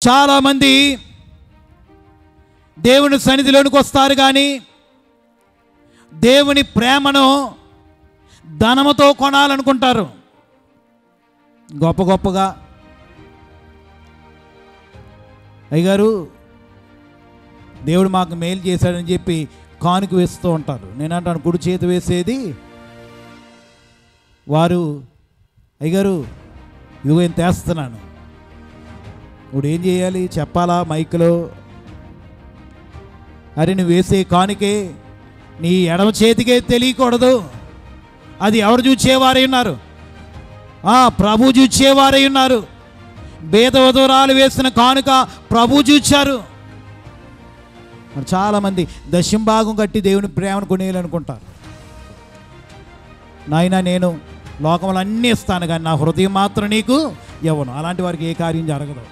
చాలామంది దేవుని సన్నిధిలోనికి వస్తారు, కానీ దేవుని ప్రేమను ధనముతో కొనాలనుకుంటారు. గొప్ప గొప్పగా అయ్యగారు దేవుడు మాకు మేలు చేశాడని చెప్పి కానుక వేస్తూ ఉంటారు. నేనంటాను, కుడి చేతి వేసేది వారు, అయ్యగారు ఇదిగో ఇంత వేస్తున్నాను, ఇప్పుడు ఏం చేయాలి చెప్పాలా మైక్లో? అరే నువ్వు వేసే కానుకే నీ ఎడమ చేతికే తెలియకూడదు. అది ఎవరు చూచేవారై ఉన్నారు? ప్రభు చూచేవారై ఉన్నారు. బేదవధురాలు వేసిన కానుక ప్రభు చూచారు. మరి చాలామంది దశంభాగం కట్టి దేవుని ప్రేమను కొనేయాలనుకుంటారు. నాయనా నేను లోకములు అన్నీ ఇస్తాను, కానీ నా హృదయం మాత్రం నీకు ఇవ్వను. అలాంటి వారికి ఏ కార్యం జరగదు.